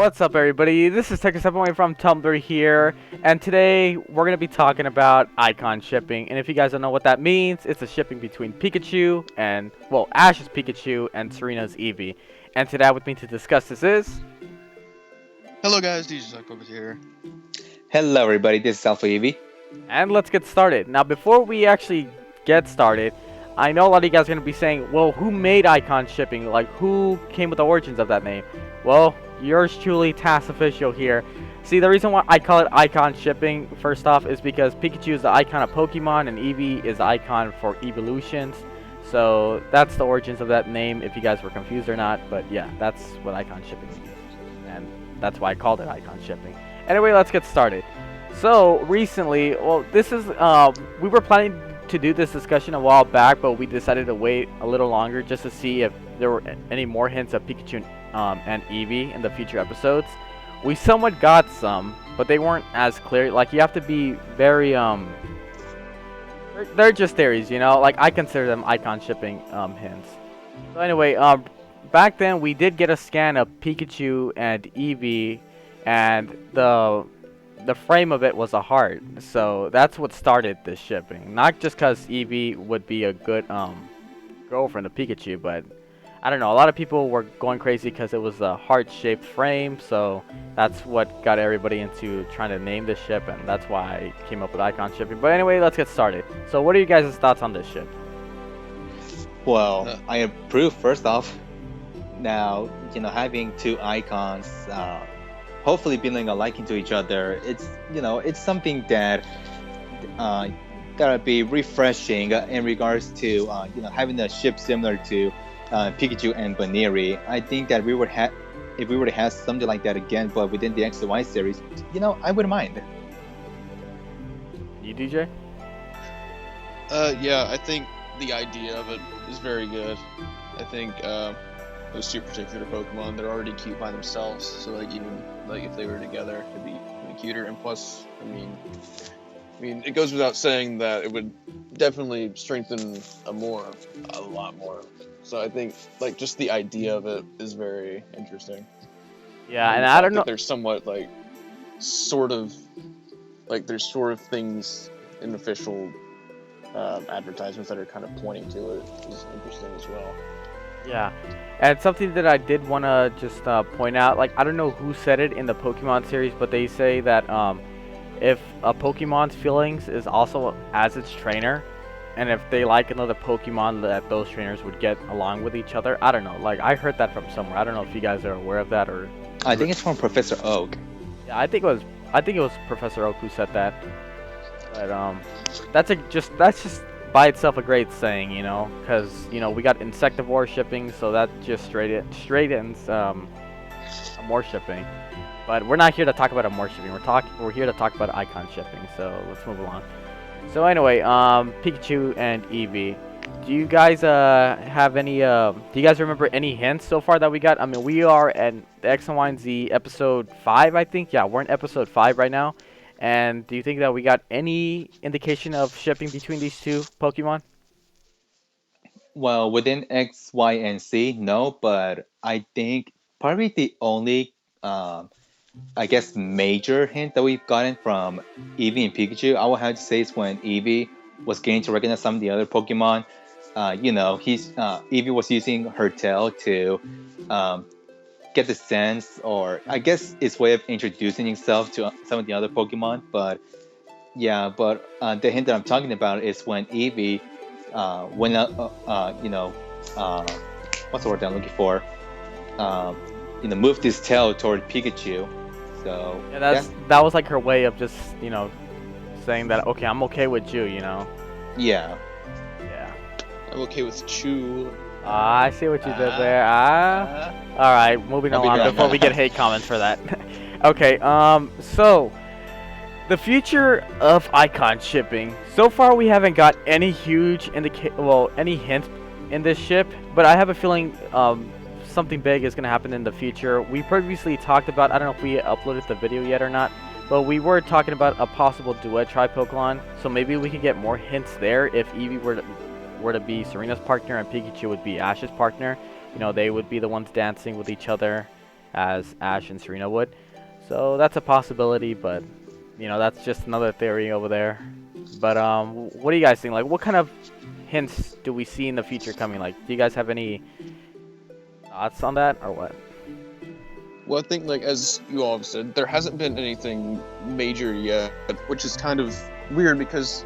What's up, everybody? This is Takeastepandimonmyway from Tumblr here, and today we're going to be talking about icon shipping. And if you guys don't know what that means, it's a shipping between Pikachu and, well, Ash's Pikachu and Serena's Eevee. And today with me to discuss this is... Hello guys, DJ Zuck over here. Hello everybody, this is Alpha Eevee. And let's get started. Now, before we actually get started, I know a lot of you guys are going to be saying, well, who made icon shipping? Like, who came with the origins of that name? Well, yours truly, TAS Official here. See, the reason why I call it icon shipping, first off, is because Pikachu is the icon of Pokemon and Eevee is the icon for evolutions. So that's the origins of that name, if you guys were confused or not. But yeah, that's what icon shipping means. And that's why I called it icon shipping. Anyway, let's get started. So recently, well, this is, we were planning to do this discussion a while back, but we decided to wait a little longer just to see if there were any more hints of Pikachu and Eevee in the future episodes. We somewhat got some, but they weren't as clear. Like, you have to be very they're just theories, you know. Like, I consider them icon shipping hints. So anyway, back then we did get a scan of Pikachu and Eevee, and the frame of it was a heart. So that's what started this shipping. Not just because Eevee would be a good girlfriend of Pikachu, but I don't know, a lot of people were going crazy because it was a heart-shaped frame, so that's what got everybody into trying to name this ship, and that's why I came up with icon shipping. But anyway, let's get started. So what are you guys' thoughts on this ship? Well, I approve first off. Now, you know, having two icons, hopefully building a liking to each other, it's, you know, it's something that gotta be refreshing in regards to, you know, having a ship similar to Pikachu and Baneri. I think that we would have, if we were to have something like that again, but within the XY series, you know, I wouldn't mind. You, DJ? Yeah, I think the idea of it is very good. I think those two particular Pokemon, they're already cute by themselves, so like even like if they were together, it'd be even cuter. And plus, I mean, it goes without saying that it would definitely strengthen a lot more. So I think like just the idea of it is very interesting. Yeah, and I don't know. There's somewhat like there's sort of things in official advertisements that are kind of pointing to it is interesting as well. Yeah, and something that I did want to just point out, like, I don't know who said it in the Pokemon series, but they say that if a Pokemon's feelings is also as its trainer, and if they like another Pokemon, that those trainers would get along with each other. I don't know, like, I heard that from somewhere. I don't know if you guys are aware of that or... I think it's from Professor Oak. Yeah, I think it was Professor Oak who said that. But that's just by itself a great saying, you know, because, you know, we got Insectivore shipping, so that just straightens more shipping. But we're not here to talk about more shipping. We're here to talk about icon shipping. So let's move along. So anyway, Pikachu and Eevee. Do you guys have any? Do you guys remember any hints so far that we got? I mean, we are at the XY&Z episode 5, I think. Yeah, we're in episode 5 right now. And do you think that we got any indication of shipping between these two Pokemon? Well, within X, Y, and Z, no, but I think probably the only, I guess, major hint that we've gotten from Eevee and Pikachu, I would have to say, is when Eevee was getting to recognize some of the other Pokemon. You know, Eevee was using her tail to get the sense, or I guess its way of introducing itself to some of the other Pokemon. But yeah, the hint that I'm talking about is when Eevee went out, you know, what's the word that I'm looking for? You know, moved his tail toward Pikachu. So yeah, that was like her way of just, you know, saying that, okay, I'm okay with you, you know. Yeah. Yeah. I'm okay with Chew. I see what you did there. All right, moving along before we get hate comments for that. Okay, so the future of icon shipping. So far, we haven't got any huge any hint in this ship, but I have a feeling something big is gonna happen in the future. We previously talked about, I don't know if we uploaded the video yet or not, but we were talking about a possible duet tri-Pokemon. So maybe we could get more hints there if Eevee were to be Serena's partner and Pikachu would be Ash's partner. You know, they would be the ones dancing with each other. as Ash and Serena would. So that's a possibility, but that's just another theory over there. But what do you guys think? Like, what kind of hints do we see in the future coming? Like, do you guys have any thoughts on that, or what? Well, I think, like, as you all have said, there hasn't been anything major yet, which is kind of weird because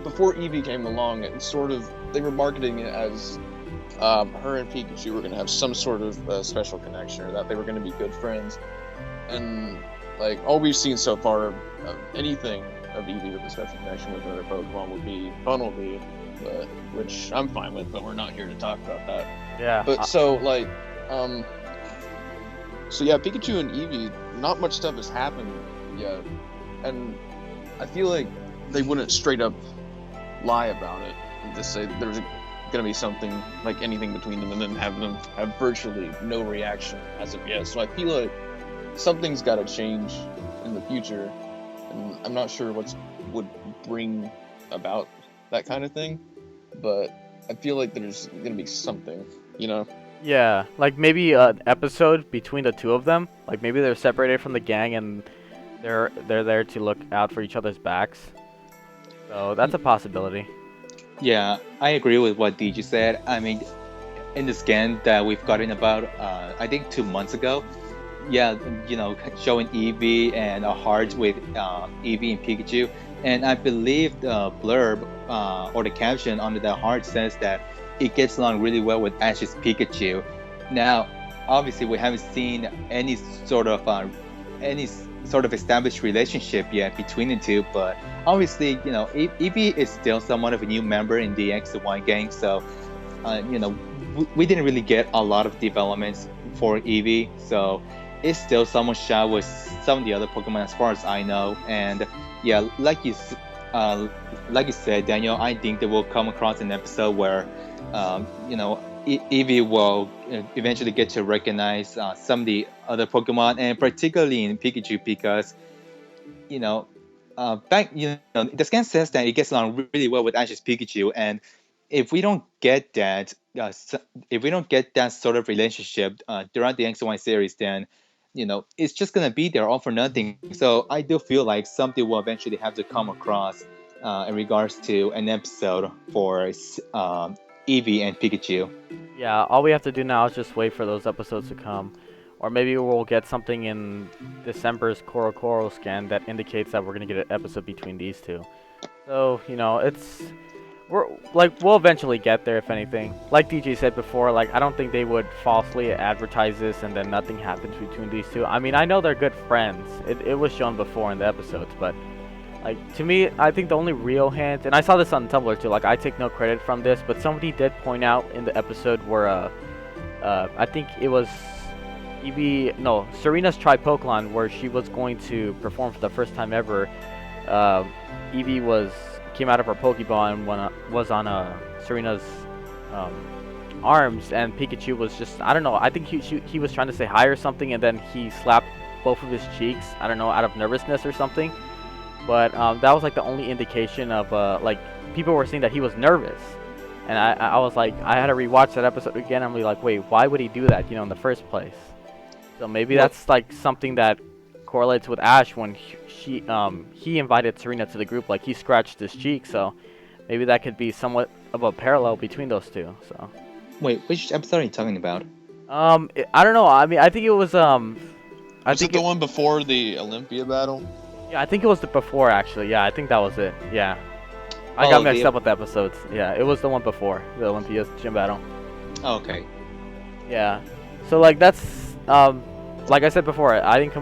before Eevee came along, it sort of, they were marketing it as her and Pikachu were going to have some sort of special connection, or that they were going to be good friends. And, like, all we've seen so far of anything of Eevee with a special connection with another Pokemon would be Bunnelby, which I'm fine with, but we're not here to talk about that. Yeah. But so, like, so yeah, Pikachu and Eevee, not much stuff has happened yet, and I feel like they wouldn't straight up lie about it and just say there's gonna be something, like anything between them, and then have them have virtually no reaction as of yet. So I feel like something's got to change in the future, and I'm not sure what would bring about that kind of thing, but I feel like there's gonna be something, you know? Yeah, like maybe an episode between the two of them. Like maybe they're separated from the gang and they're there to look out for each other's backs. So that's a possibility. Yeah, I agree with what DJ said. I mean, in the scan that we've gotten about, I think 2 months ago, yeah, showing Eevee and a heart with Eevee and Pikachu. And I believe the blurb or the caption under the heart says that it gets along really well with Ash's Pikachu. Now, obviously, we haven't seen any sort of established relationship yet between the two, but obviously, Eevee is still somewhat of a new member in the X and Y gang, so we didn't really get a lot of developments for Eevee, so it's still somewhat shy with some of the other Pokemon as far as I know. And yeah, like you said, Daniel, I think that we'll come across an episode where Eevee will eventually get to recognize some of the other Pokemon, and particularly in Pikachu, because the scan says that it gets along really well with Ash's Pikachu, and if we don't get that, sort of relationship throughout the X and Y series, then it's just gonna be there all for nothing. So I do feel like something will eventually have to come across in regards to an episode for Eevee and Pikachu. Yeah, all we have to do now is just wait for those episodes to come. Or maybe we'll get something in December's Coro scan that indicates that we're going to get an episode between these two. So, we'll eventually get there, if anything. Like DJ said before, like, I don't think they would falsely advertise this and then nothing happens between these two. I mean, I know they're good friends. It was shown before in the episodes, but like, to me, I think the only real hint, and I saw this on Tumblr too, like, I take no credit from this, but somebody did point out in the episode where, I think it was Serena's Tri-Pokemon, where she was going to perform for the first time ever. Eevee came out of her Pokeball and was on Serena's arms, and Pikachu was just, I don't know, I think he was trying to say hi or something, and then he slapped both of his cheeks, I don't know, out of nervousness or something. But that was like the only indication of like, people were saying that he was nervous, and I was like, I had to rewatch that episode again. I'm like, wait, why would he do that? In the first place. So maybe that's like something that correlates with Ash when he invited Serena to the group. Like, he scratched his cheek, so maybe that could be somewhat of a parallel between those two. So. Wait, which episode are you talking about? I don't know. I mean, I think it was Was it the one before the Olympia battle? Yeah, I think it was the before, actually. Yeah, I think that was it. Yeah. I got mixed up with the episodes. Yeah, it was the one before the Olympia's gym battle. Oh, okay. Yeah. So, like, that's, like I said before, I didn't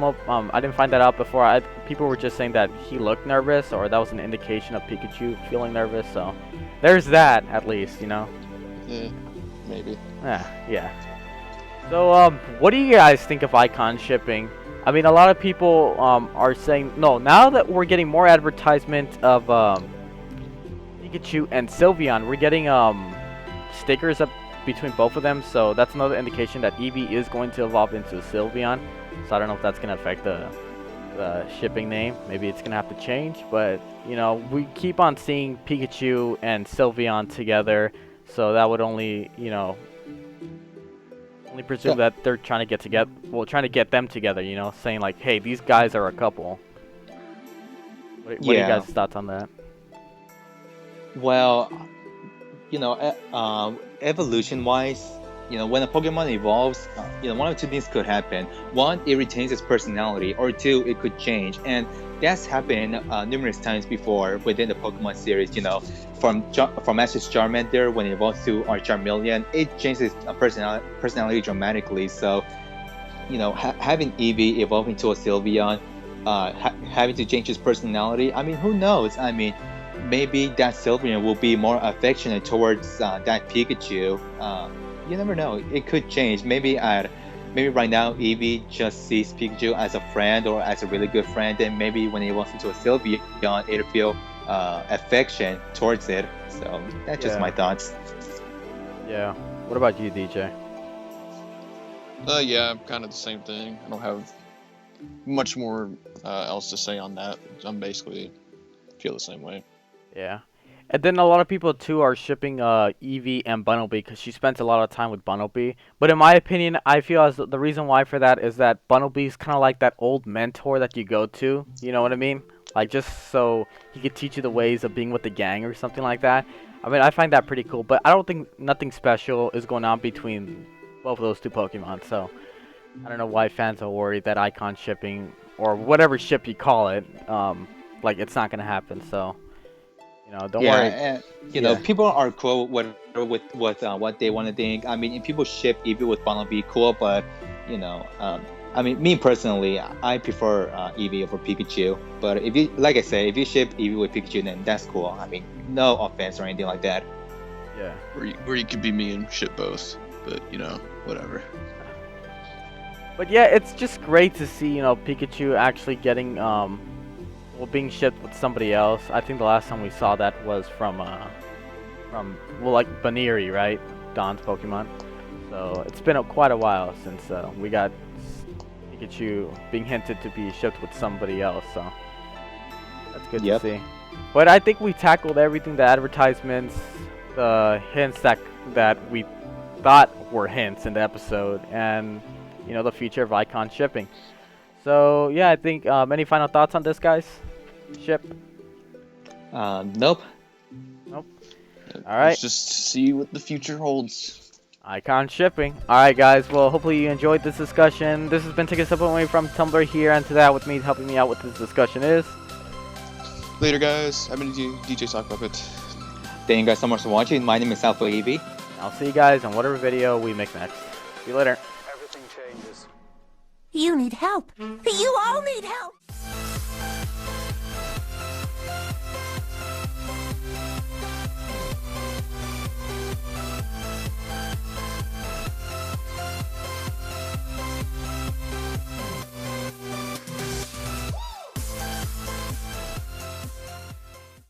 find that out before. People were just saying that he looked nervous, or that was an indication of Pikachu feeling nervous, so there's that, at least, Yeah, maybe. Yeah. So, what do you guys think of icon shipping? I mean, a lot of people are saying, no, now that we're getting more advertisement of Pikachu and Sylveon, we're getting stickers up between both of them, so that's another indication that Eevee is going to evolve into Sylveon. So I don't know if that's going to affect the shipping name. Maybe it's going to have to change, but, we keep on seeing Pikachu and Sylveon together, so that would only, only presume that they're trying to get together. Well, trying to get them together. You know, saying like, hey, these guys are a couple. What are you guys' thoughts on that? Well, evolution-wise, when a Pokemon evolves, one of two things could happen. One, it retains its personality, or two, it could change. And that's happened numerous times before within the Pokemon series. From Ash's Charmander, when it evolves to our Charmeleon, it changes its personality dramatically. So, having Eevee evolving to a Sylveon, having to change his personality, I mean, who knows? I mean, maybe that Sylveon will be more affectionate towards that Pikachu. You never know. It could change. Maybe right now Eevee just sees Pikachu as a friend or as a really good friend, and maybe when it evolves into a Sylveon, it'll feel affection towards it. So that's just my thoughts. Yeah. What about you, DJ? Yeah, kind of the same thing. I don't have much more else to say on that. I'm basically feel the same way. Yeah. And then a lot of people too are shipping Eevee and Bunnelby because she spends a lot of time with Bunnelby. But in my opinion, I feel as the reason why for that is that Bunnelby's kind of like that old mentor that you go to. You know what I mean? Like just so he could teach you the ways of being with the gang or something like that. I mean, I find that pretty cool. But I don't think nothing special is going on between both of those two Pokemon. So I don't know why fans are worried that icon shipping or whatever ship you call it, like it's not gonna happen. So. Don't worry. And, people are cool with what they want to think. I mean, if people ship Eevee with Bunnelby, cool, but I mean, me personally, I prefer Eevee over Pikachu. But if you ship Eevee with Pikachu, then that's cool. I mean, no offense or anything like that. Yeah. Or you could be me and ship both, but whatever. But yeah, it's just great to see Pikachu actually getting being shipped with somebody else. I think the last time we saw that was from Baneri, right? Don's Pokemon. So it's been quite a while since we got Pikachu being hinted to be shipped with somebody else. So that's good to see. But I think we tackled everything: the advertisements, the hints that we thought were hints in the episode, and the future of icon shipping. So yeah, I think any final thoughts on this, guys? Ship? Nope. All right. Let's just see what the future holds. Icon shipping. All right, guys. Well, hopefully you enjoyed this discussion. This has been Takeastepanimomyway from Tumblr here, and to that, with me helping me out with this discussion is. Later, guys. I've been DJ Sock Puppet. Thank you guys so much for watching. My name is Alpha Eevee. I'll see you guys on whatever video we make next. See you later. Everything changes. You need help. You all need help.